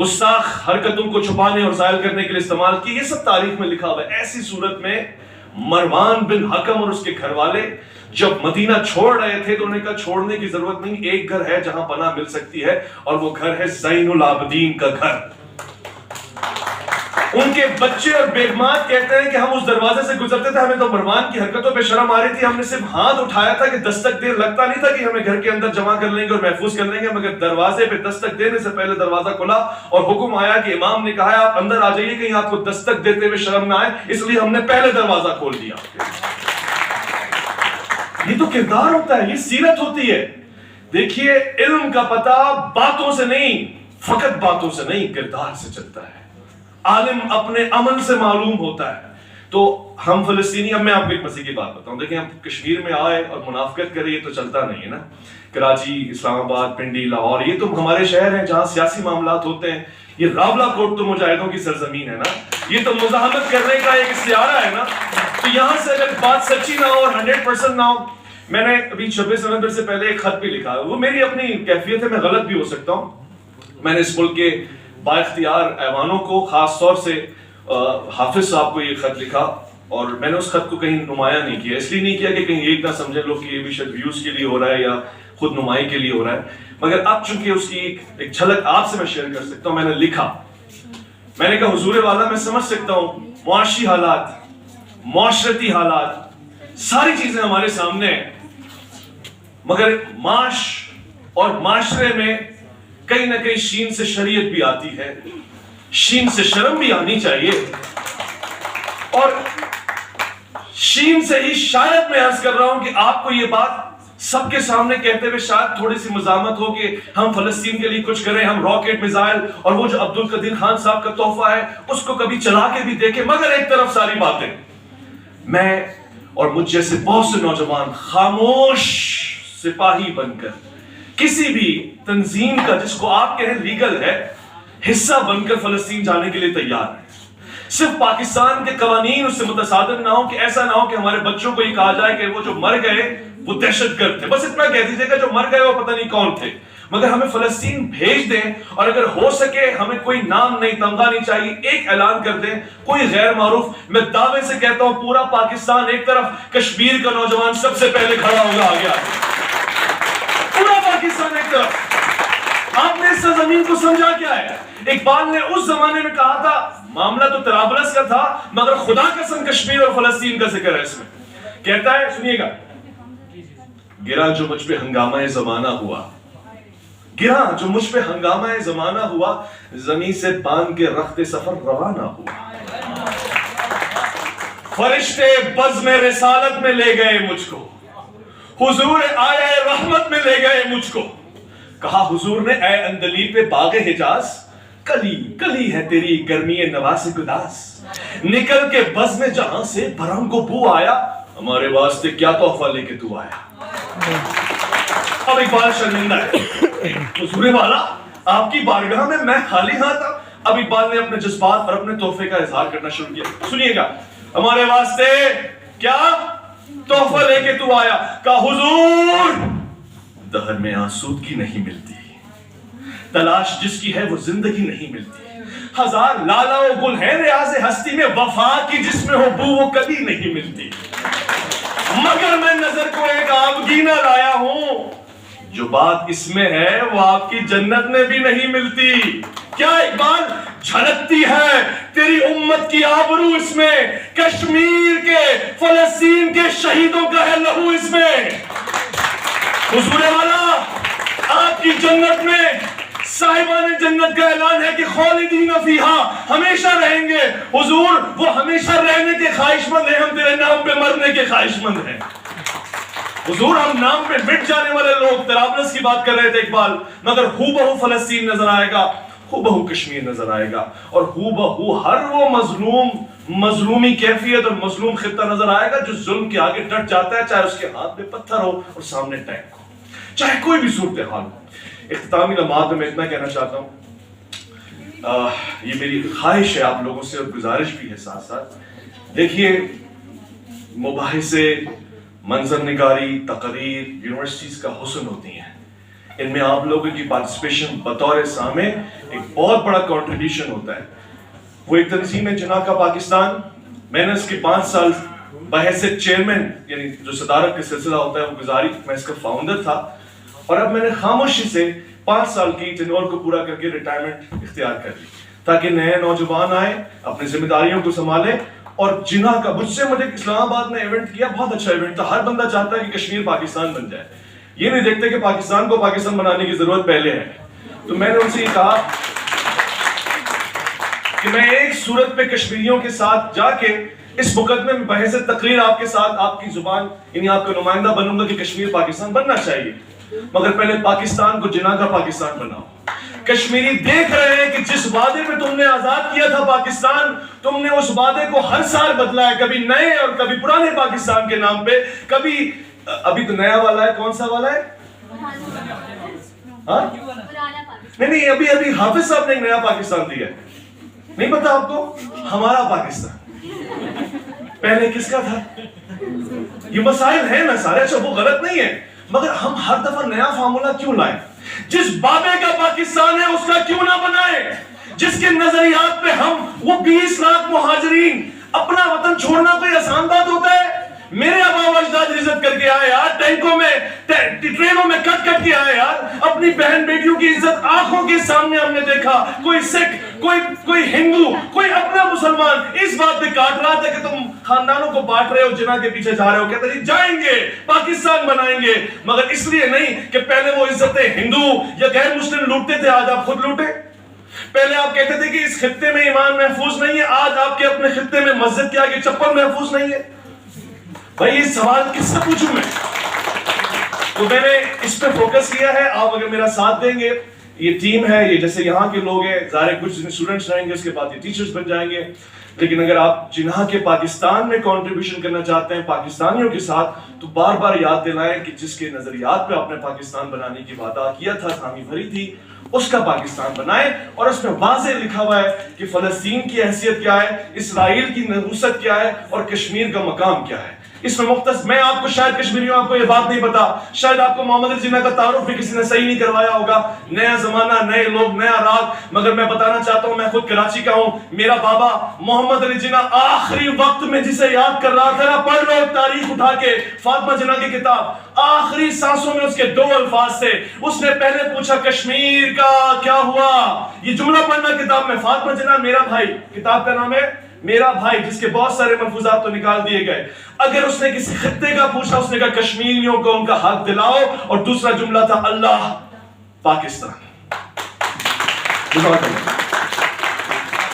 گستاخ حرکتوں کو چھپانے اور زائل کرنے کے لیے استعمال کی. یہ سب تاریخ میں لکھا ہوا ہے. ایسی صورت میں مروان بن حکم اور اس کے گھر والے جب مدینہ چھوڑ رہے تھے تو انہوں نے کہا چھوڑنے کی ضرورت نہیں, ایک گھر ہے جہاں پناہ مل سکتی ہے, اور وہ گھر ہے زین العابدین کا گھر. ان کے بچے اور بیگمات کہتے ہیں کہ ہم اس دروازے سے گزرتے تھے, ہمیں تو مروان کی حرکتوں پہ شرم آ رہی تھی, ہم نے صرف ہاتھ اٹھایا تھا کہ دستک دے, لگتا نہیں تھا کہ ہمیں گھر کے اندر جمع کر لیں گے اور محفوظ کر لیں گے, مگر دروازے پہ دستک دینے سے پہلے دروازہ کھلا اور حکم آیا کہ امام نے کہا ہے آپ اندر آ جائیے, کہیں آپ کو دستک دیتے ہوئے شرم نہ آئے, اس لیے ہم نے پہلے دروازہ کھول دیا. یہ تو کردار ہوتا ہے, یہ سیرت ہوتی ہے. دیکھیے علم کا پتہ باتوں سے نہیں, فقط باتوں سے نہیں, کردار سے چلتا ہے. عالم اپنے عمل سے معلوم ہوتا ہے. تو ہم فلسطینی, اب میں آپ کو ایک مسئلے کی بات بتاؤں. دیکھیں ہم کشمیر میں آئے اور منافقت کرے, یہ تو چلتا نہیں ہے نا. کراچی, اسلام آباد, پنڈی, لاہور, یہ تو ہمارے شہر ہیں جہاں سیاسی معاملات ہوتے ہیں. یہ راولہ کوٹ تو مجاہدوں کی سرزمین ہے نا, یہ تو مزاحمت کرنے کا ایک استعارہ ہے نا. تو یہاں سے اگر بات سچی نہ ہو اور 100% نہ ہو, میں نے ابھی 26 نومبر سے پہلے ایک خط بھی لکھا ہے, وہ میری اپنی کیفیت ہے, میں غلط بھی ہو سکتا ہوں. میں نے اس ملک کے با اختیار ایوانوں کو, خاص طور سے حافظ صاحب کو یہ خط لکھا, اور میں نے اس خط کو کہیں نمایاں نہیں کیا. اس لیے نہیں کیا کہ کہیں ایک نہ سمجھے لوگ کہ یہ بھی شاید ویوز کے لیے ہو رہا ہے یا خود نمائی کے لیے ہو رہا ہے, مگر اب چونکہ اس کی ایک جھلک آپ سے میں شیئر کر سکتا ہوں. میں نے لکھا, میں نے کہا حضور والا, میں سمجھ سکتا ہوں معاشی حالات, معاشرتی حالات, ساری چیزیں ہمارے سامنے ہیں, مگر معاش اور معاشرے میں کہیں نہ کہیں شین سے شریعت بھی آتی ہے, شین سے شرم بھی آنی چاہیے, اور شین سے ہی شاید میں عرض کر رہا ہوں کہ آپ کو یہ بات سب کے سامنے کہتے ہوئے شاید تھوڑی سی مزاحمت ہو کہ ہم فلسطین کے لیے کچھ کریں, ہم راکٹ میزائل اور وہ جو عبد القدیر خان صاحب کا تحفہ ہے اس کو کبھی چلا کے بھی دیکھیں. مگر ایک طرف ساری باتیں, میں اور مجھ جیسے بہت سے نوجوان خاموش سپاہی بن کر کسی بھی تنظیم کا, جس کو آپ کہیں لیگل ہے, حصہ بن کر فلسطین جانے کے لیے تیار ہیں. صرف پاکستان کے قوانین اس سے متصادم نہ ہو, کہ ایسا نہ ہو کہ ہمارے بچوں کو یہ کہا جائے کہ وہ جو مر گئے وہ دہشت گرد تھے. بس اتنا کہہ دیجیے گا جو مر گئے وہ پتہ نہیں کون تھے, مگر ہمیں فلسطین بھیج دیں, اور اگر ہو سکے ہمیں کوئی نام نہیں, تمغہ نہیں چاہیے, ایک اعلان کر دیں, کوئی غیر معروف. میں دعوے سے کہتا ہوں پورا پاکستان ایک طرف, کشمیر کا نوجوان سب سے پہلے کھڑا ہوگا آگے, پورا پاکستان ایک طرف. آپ نے اس زمین کو سمجھا کیا ہے؟ اقبال نے اس زمانے میں کہا تھا, معاملہ تو طرابلس کا تھا مگر خدا قسم کشمیر اور فلسطین کا ذکر ہے اس میں. کہتا ہے, سنیے گا, گرا جو مجھ پہ ہنگامہ زمانہ ہوا, گرا جو مجھ پہ ہنگامہ زمانہ ہوا, زمین سے باندھ کے رخت سفر روانہ ہوا. فرشتے بزم رسالت میں لے گئے مجھ کو, حضور آیا رحمت میں لے گئے مجھ کو. کہا حضور نے اے اندلیب پہ باغ حجاز, کلی کلی ہے تیری گرمی نواز گداز, نکل کے بزم جہاں سے برہم کو بو آیا, ہمارے واسطے کیا تحفہ لے کے تو آیا. اب اقبال شرمندہ ہے, حضور والا آپ کی بارگاہ میں خالی ہاتھ تھا. اب اقبال نے اپنے جذبات اور اپنے تحفے کا اظہار کرنا شروع کیا. سنیے گا, ہمارے واسطے کیا تحفہ لے کے تو آیا. کہا حضور دہر میں آسودگی نہیں ملتی, تلاش جس کی ہے وہ زندگی نہیں ملتی. ہزار لالا و گل ہے ریاض ہستی میں, وفا کی جس میں ہو بو وہ کبھی نہیں ملتی. مگر میں نظر کو ایک آبگینہ لایا ہوں, جو بات اس میں ہے وہ آپ کی جنت میں بھی نہیں ملتی. کیا اقبال جھلکتی ہے تیری امت کی آبرو اس میں, کشمیر کے فلسطین کے شہیدوں کا ہے لہو اس میں. حضور والا آپ کی جنت میں صاحبان جنت کا اعلان ہے کہ خالدین فیہا, ہمیشہ رہیں گے. حضور وہ ہمیشہ رہنے کے خواہش مند ہیں, ہم تیرے نام پہ مرنے کے خواہش مند ہیں. حضور ہم نام پہ مٹ جانے والے لوگ, طرابلس کی بات کر رہے تھے اقبال, مگر ہو بہو فلسطین نظر آئے گا, ہو بہو کشمیر نظر آئے گا, اور ہو بہو ہر وہ مظلومی کیفیت اور مظلوم خطہ نظر آئے گا جو ظلم کے آگے ڈٹ جاتا ہے, چاہے اس کے ہاتھ میں پتھر ہو اور سامنے ٹینک ہو, چاہے کوئی بھی صورتحال ہو. اختتامی لمحات میں اتنا کہنا چاہتا ہوں, یہ میری خواہش ہے آپ لوگوں سے اور گزارش بھی ہے ساتھ ساتھ. دیکھیے مباحثے, منظر نگاری, تقریر یونیورسٹیز کا حسن ہوتی ہیں, ان میں آپ لوگوں کی پارٹیسپیشن بطور سامع ایک بہت بڑا کنٹریبیوشن ہوتا ہے. وہ ایک تنظیم ہے جناح کا پاکستان. میں نے اس کے 5 سال بحیثیت چیئرمین یعنی جو صدارت کا سلسلہ ہوتا ہے وہ گزاری. میں اس کا فاؤنڈر تھا اور اب میں نے خاموشی سے 5 سال کی ٹینور کو پورا کر کے ریٹائرمنٹ اختیار کر لی تاکہ نئے نوجوان آئے, اپنی ذمہ داریوں کو سنبھالیں. اور جناح کا مجھ سے مجھے اسلام آباد میں ایونٹ کیا, بہت اچھا ایونٹ تھا. ہر بندہ چاہتا ہے کہ کشمیر پاکستان بن جائے, یہ نہیں دیکھتے کہ پاکستان کو پاکستان بنانے کی ضرورت پہلے ہے. تو میں نے ان سے یہ کہا کہ میں ایک صورت پہ کشمیریوں کے ساتھ جا کے اس مقدمے میں بحیثیت تقریر آپ کے ساتھ آپ کی زبان یعنی آپ کا نمائندہ بنوں گا کہ کشمیر پاکستان بننا چاہیے, مگر پہلے پاکستان کو جناح کا پاکستان بناؤ. کشمیری دیکھ رہے ہیں کہ جس وعدے میں تم نے آزاد کیا تھا پاکستان, تم نے اس وعدے کو ہر سال بدلا ہے, کبھی نئے اور کبھی پرانے پاکستان کے نام پہ. کبھی ابھی تو نیا والا ہے, کون سا والا ہے؟ نہیں ابھی حافظ صاحب نے ایک نیا پاکستان دیا ہے, نہیں پتا آپ کو؟ ہمارا پاکستان. پہلے کس کا تھا؟ یہ مسائل ہیں نا سارے. اچھا وہ غلط نہیں ہے, مگر ہم ہر دفعہ نیا فارمولا کیوں لائیں؟ جس بابے کا پاکستان ہے اس کا کیوں نہ بنائیں؟ جس کے نظریات پہ ہم وہ 20 لاکھ مہاجرین, اپنا وطن چھوڑنا کوئی آسان بات ہوتا ہے؟ میرے آبا و اجداد عزت کر کے آئے یار, ٹینکوں میں ٹرینوں میں کٹ کٹ کے آئے یار. اپنی بہن بیٹیوں کی عزت آنکھوں کے سامنے ہم نے دیکھا. کوئی سکھ, کوئی ہندو, کوئی اپنا مسلمان اس بات پہ کاٹ رہا تھا کہ تم خاندانوں کو بانٹ رہے ہو, جناح کے پیچھے جا رہے ہو. کہتے ہیں جائیں گے پاکستان بنائیں گے, مگر اس لیے نہیں کہ پہلے وہ عزتیں ہندو یا غیر مسلم لوٹتے تھے, آج آپ خود لوٹے. پہلے آپ کہتے تھے کہ اس خطے میں ایمان محفوظ نہیں ہے, آج آپ کے اپنے خطے میں مسجد کے آگے چپل محفوظ نہیں ہے. بھائی یہ سوال کس سے پوچھوں میں؟ تو میں نے اس پہ فوکس کیا ہے. آپ اگر میرا ساتھ دیں گے, یہ ٹیم ہے, یہ جیسے یہاں کے لوگ ہیں, ظاہر کچھ اسٹوڈنٹس رہیں گے, اس کے بعد یہ ٹیچرز بن جائیں گے, لیکن اگر آپ جناح کے پاکستان میں کنٹریبیوشن کرنا چاہتے ہیں پاکستانیوں کے ساتھ, تو بار بار یاد دلائیں کہ جس کے نظریات پہ آپ نے پاکستان بنانے کی وعدہ کیا تھا, حامی بھری تھی, اس کا پاکستان بنائیں. اور اس میں واضح لکھا ہوا ہے کہ فلسطین کی حیثیت کیا ہے, اسرائیل کی نحوست کیا ہے, اور کشمیر کا مقام کیا ہے. اس میں مختص میں آپ کو شاید کشمیریوں آپ کو یہ بات نہیں پتا, شاید آپ کو محمد علی جناح کا تعارف بھی کسی نے صحیح نہیں کروایا ہوگا. نیا زمانہ, نئے لوگ, نیا راگ. مگر میں بتانا چاہتا ہوں, میں خود کراچی کا ہوں. میرا بابا محمد علی جناح آخری وقت میں جسے یاد کر رہا تھا نا, پڑھ لو تاریخ اٹھا کے, فاطمہ جناح کی کتاب, آخری سانسوں میں اس کے 2 الفاظ تھے. اس نے پہلے پوچھا کشمیر کا کیا ہوا. یہ جملہ پڑھنا کتاب میں, فاطمہ جناح میرا بھائی, کتاب کا نام ہے میرا بھائی, جس کے بہت سارے ملفوظات تو نکال دیے گئے. اگر اس نے کسی خطے کا پوچھا, اس نے کہا کشمیریوں کو ان کا حق دلاؤ, اور دوسرا جملہ تھا اللہ پاکستان.